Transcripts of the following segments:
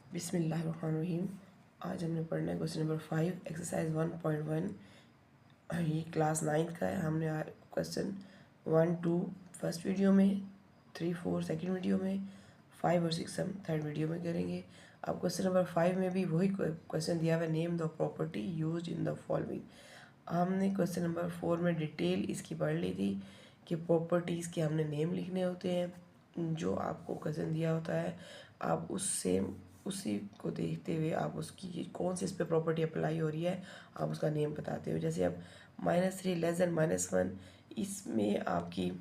बिस्मिल्लाहिर्रहमानिर्रहीम। आज हमने पढ़ना है क्वेश्चन नंबर 5 एक्सरसाइज 1.1। ये क्लास 9th का है। हमने क्वेश्चन 1 2 फर्स्ट वीडियो में, 3 4 सेकंड वीडियो में, 5 और 6 हम थर्ड वीडियो में करेंगे। अब क्वेश्चन नंबर 5 में भी वही क्वेश्चन दिया हुआ है, name the property use in the following. हमने क्वेश्चन नंबर 4 में डिटेल इसकी पढ़ ली थी कि प्रॉपर्टीज़ के हमने नेम लिखने होते हैं। जो आपको क्वेश्चन दिया होता है आप उसी को देखते हुए आप उसकी कौन सी इस पर प्रॉपर्टी अप्लाई हो रही है आप उसका नेम बताते हो। जैसे अब -3 लेस देन -1, इसमें आपकी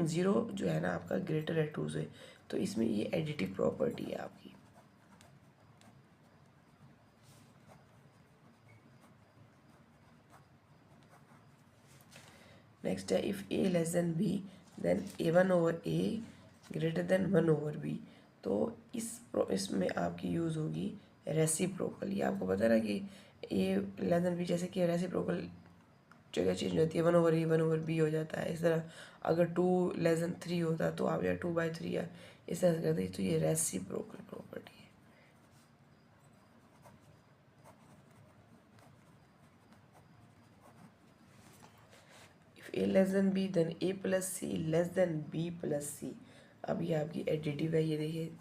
0 जो है ना आपका ग्रेटर है 2 से, तो इसमें ये एडिटिव प्रॉपर्टी है आपकी। नेक्स्ट है if A less than B then A1/A greater than 1/B। तो इसमें आपकी यूज़ होगी रेसिप्रोकल। ये आपको पता है ना कि ए लेस देन बी, जैसे कि रेसिप्रोकल जगह चेंज होती है, 1/A 1/B हो जाता है। इस तरह अगर 2 लेस देन 3 होता तो आप या 2/3 या इस तरह से करते, तो ये रेसिप्रोकल प्रॉपर्टी है। A less than B then A plus C less than B plus C. अब ये आपकी एडिटिव है, ये देखिए।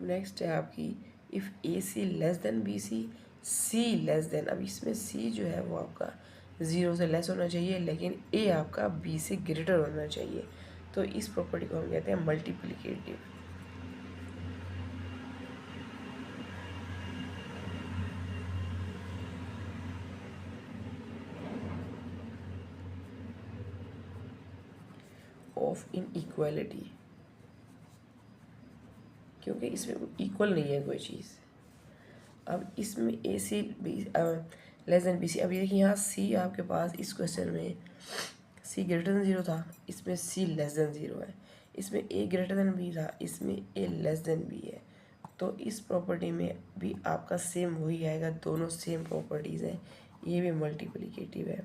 नेक्स्ट है आपकी if A C less than B C C less than, अब इसमें सी जो है वो आपका 0 से लेस होना चाहिए, लेकिन ए आपका बी से ग्रेटर होना चाहिए। तो इस प्रॉपर्टी को हम कहते हैं मल्टीप्लिकेटिव। ऑफ इन इक्वालिटी, क्योंकि इसमें इक्वल नहीं है कोई चीज़। अब इसमें A C B less than B C, अब ये देखिए यहाँ सी आपके पास इस क्वेश्चन में सी ग्रेटर देन 0 था, इसमें सी लेस देन 0 है। इसमें ए ग्रेटर देन बी था, इसमें ए लेस देन बी है। तो इस प्रॉपर्टी में भी आपका सेम वही आएगा, दोनों सेम प्रॉपर्टीज़ हैं। ये भी मल्टीप्लिकेटिव है,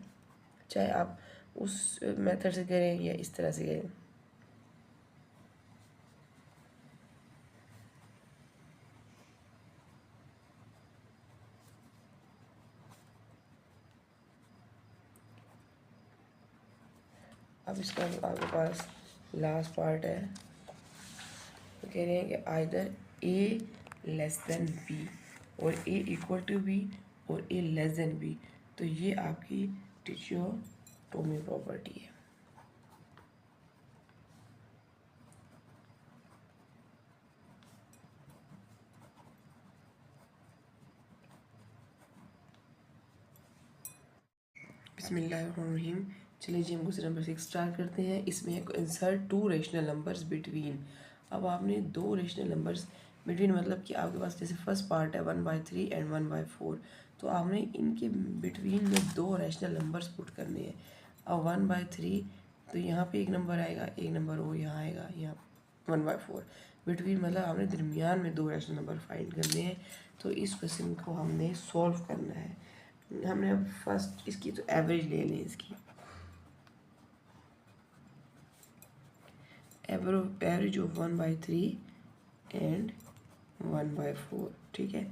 चाहे आप उस मेथड से करें या इस तरह से करें। अब इसका आपके पास लास्ट पार्ट है, तो कह रहे हैं कि आइदर ए लेस देन बी और ए इक्वल टू बी और ए लेस देन बी। तो ये आपकी टिचियोटोमी प्रॉपर्टी है। बिस्मिल्लाहिर्रहमानिर्रहीम। चलिए जी हम क्वेश्चन नंबर 6 स्टार्ट करते हैं। इसमें है इंसर्ट 2 रेशनल नंबर्स बिटवीन। अब आपने 2 रेशनल नंबर्स बिटवीन, मतलब कि आपके पास जैसे फर्स्ट पार्ट है 1/3 एंड 1/4, तो आपने इनके बिटवीन में 2 रेशनल नंबर्स पुट करने हैं। अब 1/3 तो यहाँ पे एक नंबर आएगा, एक नंबर वो यहाँ आएगा, यहाँ 1/4 बिटवीन, मतलब हमने दरमियान में 2 रेशनल नंबर फाइंड करने हैं। तो इस क्वेश्चन को हमने सॉल्व करना है। हमने अब फर्स्ट इसकी तो एवरेज ले लें। इसकी एवरेज ऑफ 1/3 एंड 1/4, ठीक है।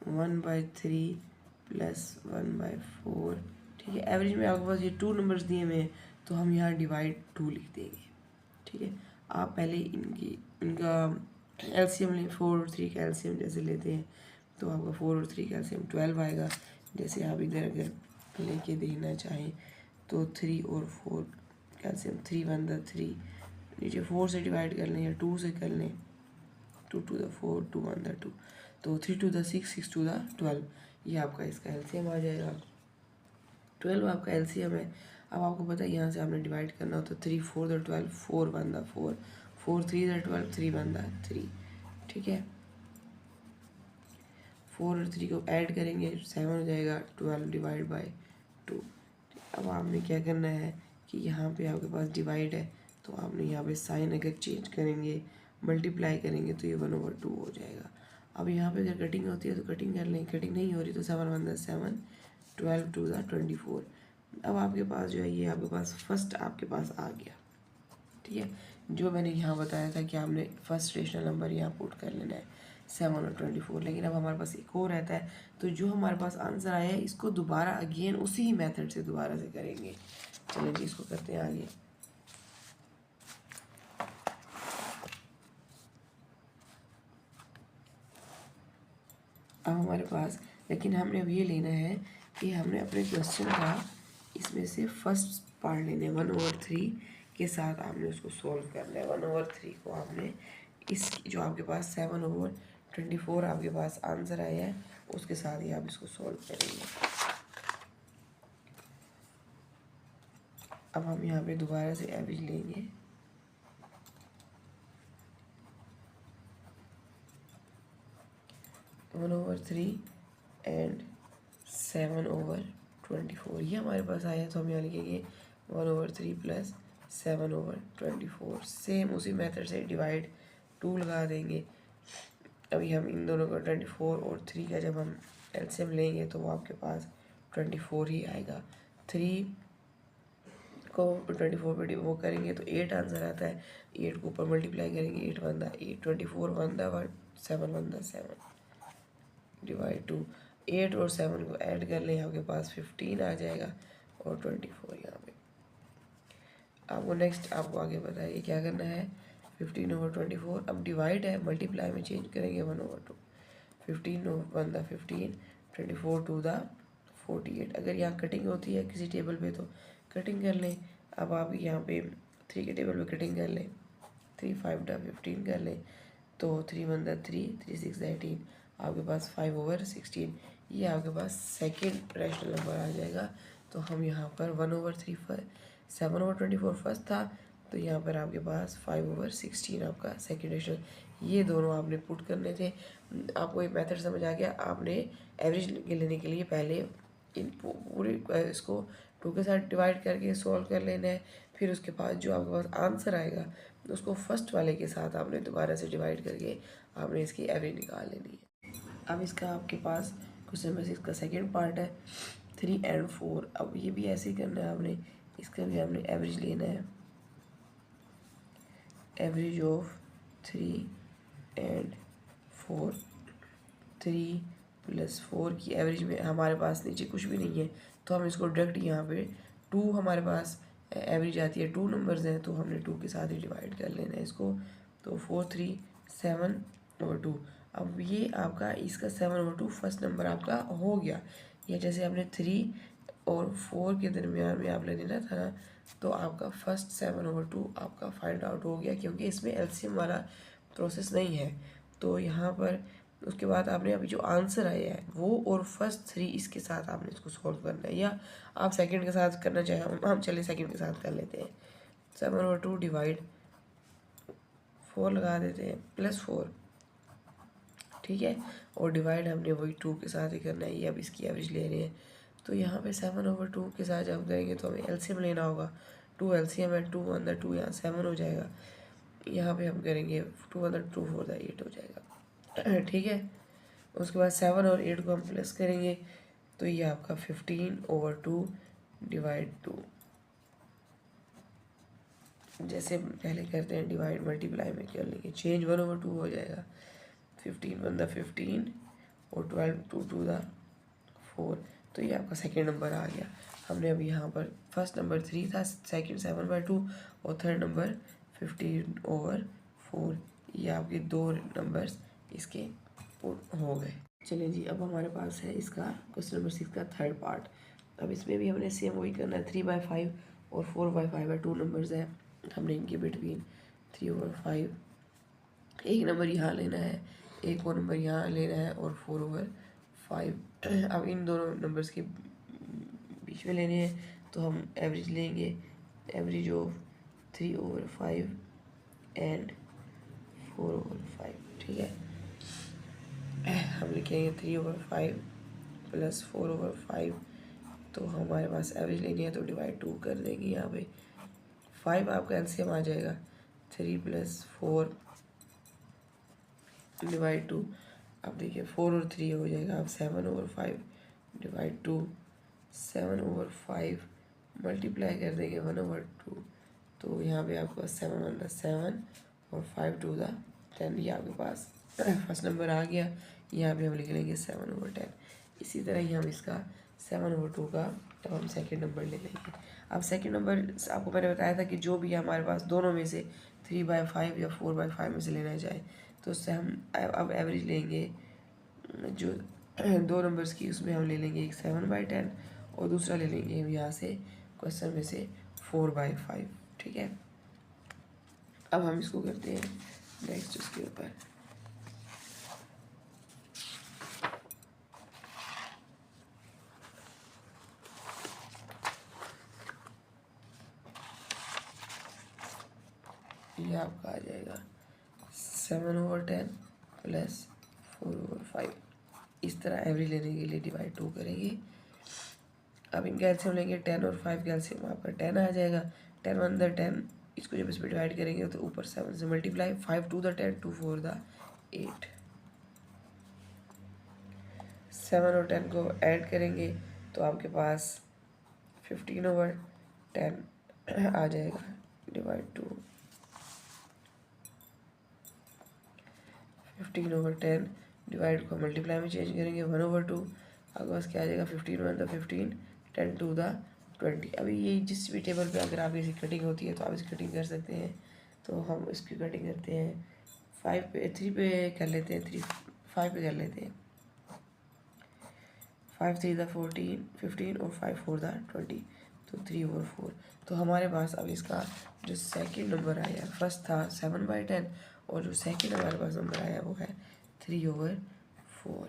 1/3 प्लस 1/4, ठीक है। एवरेज में आपके पास ये 2 नंबर्स दिए हुए हैं, तो हम यहाँ डिवाइड 2 लिख देंगे, ठीक है। आप पहले इनका एलसीएम लें। 4 और 3 का एलसीएम जैसे लेते हैं तो आपका 4 और 3 का एलसीएम 12 आएगा। जैसे आप इधर अगर लेके देखना चाहें तो 3 और 4 कैल्शियम 3 1 द 3, नीचे 4 से डिवाइड कर लें या 2 से कर लें, 2 2 द 4 2 1 द 2, तो 3 2 द 6 6 2 द 12, ये आपका इसका एलसीएम आ जाएगा। 12 आपका एलसीएम है। अब आपको पता है यहाँ से आपने डिवाइड करना हो, तो 3 4 द 12 4 1 द 4 4 3 द 12 3 1 द 3, ठीक है। 4 और 3 को ऐड करेंगे 7 हो जाएगा, 12 डिवाइड बाई 2। अब आपने क्या करना है कि यहाँ पे आपके पास डिवाइड है, तो आपने यहाँ पे साइन अगर चेंज करेंगे, मल्टीप्लाई करेंगे, तो ये 1/2 हो जाएगा। अब यहाँ पे अगर कटिंग होती है तो कटिंग कर लें, कटिंग नहीं हो रही तो 7 1 द 7 12 2 द 24, अब आपके पास जो है ये आपके पास फर्स्ट आपके पास आ गया, ठीक है। जो मैंने यहाँ बताया था कि आपने फर्स्ट रेशनल नंबर यहाँ पुट कर लेना है 7 और 24, लेकिन अब हमारे पास एक और रहता है, तो जो हमारे पास आंसर आया है इसको दोबारा अगेन उसी ही मेथड से दोबारा से करेंगे। चलिए जी इसको करते हैं आगे। अब हमारे पास, लेकिन हमने अब ये लेना है कि हमने अपने क्वेश्चन का इसमें से फर्स्ट पार्ट लेने 1/3 के साथ आपने उसको सॉल्व करना है। 1/3 को आपने इस जो आपके पास 7/24 आपके पास आंसर आया है उसके साथ ही आप इसको सॉल्व करेंगे। अब हम यहाँ पे दोबारा से एवरेज लेंगे। वन ओवर थ्री एंड 7/24 ये हमारे पास आया, तो हम यहाँ लिखेंगे 1/3 प्लस 7/24। सेम उसी मेथड से डिवाइड 2 लगा देंगे। अभी हम इन दोनों का 24 और 3 का जब हम एलसीएम लेंगे तो वो आपके पास 24 ही आएगा। 3 को 24 पे वो करेंगे तो 8 आंसर आता है। 8 को ऊपर मल्टीप्लाई करेंगे, 8 बनता 8, 24 बनता 7 बनता 7 डिवाइड 2। 8 और 7 को ऐड कर लें, आपके पास 15 आ जाएगा और 24 यहाँ पे। आपको नेक्स्ट आपको आगे बताइए क्या करना है। 15/24 अब डिवाइड है, मल्टीप्लाई में चेंज करेंगे 1/2। 15 बनता 15, 24 टू द 48। अगर यहाँ कटिंग होती है किसी टेबल पे तो कटिंग कर लें। अब आप यहाँ पे 3 के टेबल पे कटिंग कर लें, 3 5 15 कर लें, तो 3 बनता 3, 3 6 18, आपके पास 5/16। ये आपके पास सेकेंड रैशनल नंबर आ जाएगा। तो हम यहाँ पर 1/3 7/24 फर्स्ट था, तो यहाँ पर आपके पास 5/16 आपका सेकेंड रैशनल। ये दोनों आपने पुट करने थे। आपको एक मेथड समझ आ गया। आपने एवरेज लेने के लिए पहले इन पूरे इसको 2 के साथ डिवाइड करके सॉल्व कर लेना है। फिर उसके बाद जो आपके पास आंसर आएगा उसको फर्स्ट वाले के साथ आपने दोबारा से डिवाइड करके आपने इसकी एवरेज निकाल लेनी है। अब इसका आपके पास क्वेश्चन नंबर 6 का सेकेंड पार्ट है 3 और 4। अब ये भी ऐसे ही करना है आपने, इसका भी आपने एवरेज लेना है। एवरेज ऑफ 3 और 4, 3 + 4 की एवरेज में हमारे पास नीचे कुछ भी नहीं है, तो हम इसको डायरेक्ट यहाँ पे 2 हमारे पास एवरेज आती है, 2 नंबर्स हैं तो हमने 2 के साथ ही डिवाइड कर लेना है इसको। तो 4 3 7/2। अब ये आपका इसका 7/2 फर्स्ट नंबर आपका हो गया। या जैसे आपने 3 और 4 के दरमियान में आपने लेना था ना, तो आपका फर्स्ट 7/2 आपका फाइंड आउट हो गया, क्योंकि इसमें एलसीएम वाला प्रोसेस नहीं है। तो यहाँ पर उसके बाद आपने अभी जो आंसर आया है वो और फर्स्ट 3 इसके साथ आपने इसको सॉल्व करना है, या आप सेकंड के साथ करना चाहें, हम चलिए सेकंड के साथ कर लेते हैं। 7/2 डिवाइड 4 लगा देते हैं प्लस 4, ठीक है, और डिवाइड हमने वही 2 के साथ ही करना है। ये अब इसकी एवरेज ले रहे हैं, तो यहाँ पे 7/2 के साथ जब करेंगे तो हमें एलसीएम लेना होगा। 2 एलसीएम है, 2 अंदर 2 यहाँ 7 हो जाएगा। यहाँ पे हम करेंगे 2 अंदर 2 4 8 हो जाएगा, ठीक है। उसके बाद 7 और 8 को हम प्लस करेंगे, तो ये आपका 15/2 डिवाइड 2। जैसे पहले करते हैं डिवाइड मल्टीप्लाई में कर लेंगे, चेंज 1/2 हो जाएगा। 15 बनता 15 और 12 2 टू द 4, तो ये आपका सेकेंड नंबर आ गया। हमने अभी यहाँ पर फर्स्ट नंबर 3 था, सेकेंड 7/2 और थर्ड नंबर 15/4। ये आपके 2 नंबर्स इसके पुट हो गए। चलिए जी अब हमारे पास है इसका क्वेश्चन नंबर 6 का थर्ड पार्ट। अब इसमें भी हमने सेम वही करना है। 3/5 और 4/5 है, 2 नंबर्स हैं। हमने इनके बिटवीन 3/5 एक नंबर यहाँ लेना है, एक और नंबर यहाँ लेना है और 4/5 अब इन दोनों नंबर्स के बीच में लेने हैं, तो हम एवरेज लेंगे। एवरेज ऑफ 3/5 एंड 4/5, ठीक है। हम लिखेंगे 3/5 प्लस 4/5, तो हमारे पास एवरेज लेनी है तो डिवाइड 2 कर देंगे। यहाँ पे 5 आपका एलसीएम आ जाएगा, 3 + 4 डिवाइड 2। अब देखिए 4 और 3 हो जाएगा, अब 7/5 डिवाइड 2, 7/5 मल्टीप्लाई कर देंगे 1/2, तो यहाँ पे आपके पास 7 और 5 टू द 10, ये आपके पास फर्स्ट नंबर आ गया। यहाँ पे हम लिख लेंगे 7/10। इसी तरह ही हम इसका 7/2 का तब हम सेकंड नंबर ले लेंगे। अब सेकंड नंबर आपको मैंने बताया था कि जो भी हमारे पास दोनों में से 3/5 या 4/5 में से लेना जाए, तो उससे हम अब एवरेज लेंगे जो दो नंबर्स की, उसमें हम ले लेंगे एक 7/10 और दूसरा ले लेंगे हम यहाँ से क्वेश्चन में से 4/5। ठीक है, अब हम इसको करते हैं नेक्स्ट उसके ऊपर। ये आपका आ जाएगा 7/10 प्लस 4/5। इस तरह एवरेज लेने के लिए डिवाइड 2 करेंगे। अब इनका एलसीएम लेंगे, 10 और 5 का एलसीएम आपका 10 आ जाएगा। 10 1 द 10, इसको जब इसमें डिवाइड करेंगे तो ऊपर 7 से मल्टीप्लाई, 5 2 द 10, 2 4 द 8। 7 और 10 को ऐड करेंगे तो आपके पास 15/10 आ जाएगा डिवाइड 2। 15/10 डिवाइड को मल्टीप्लाई में चेंज करेंगे 1/2। आपके पास क्या आ जाएगा 15 1 द 15, 10 2 द 20। अभी ये जिस भी टेबल पे अगर आप इसकी कटिंग होती है तो आप इसकी कटिंग कर सकते हैं। तो हम इसकी कटिंग करते हैं 3 पे कर लेते हैं, 5 पे कर लेते हैं। 5 3 द 15 और 5 4 द 20, तो 3/4। तो हमारे पास अब इसका जो सेकंड नंबर आया, फर्स्ट था 7/10 और जो सेकंड हमारे पास नंबर आया वो है 3/4।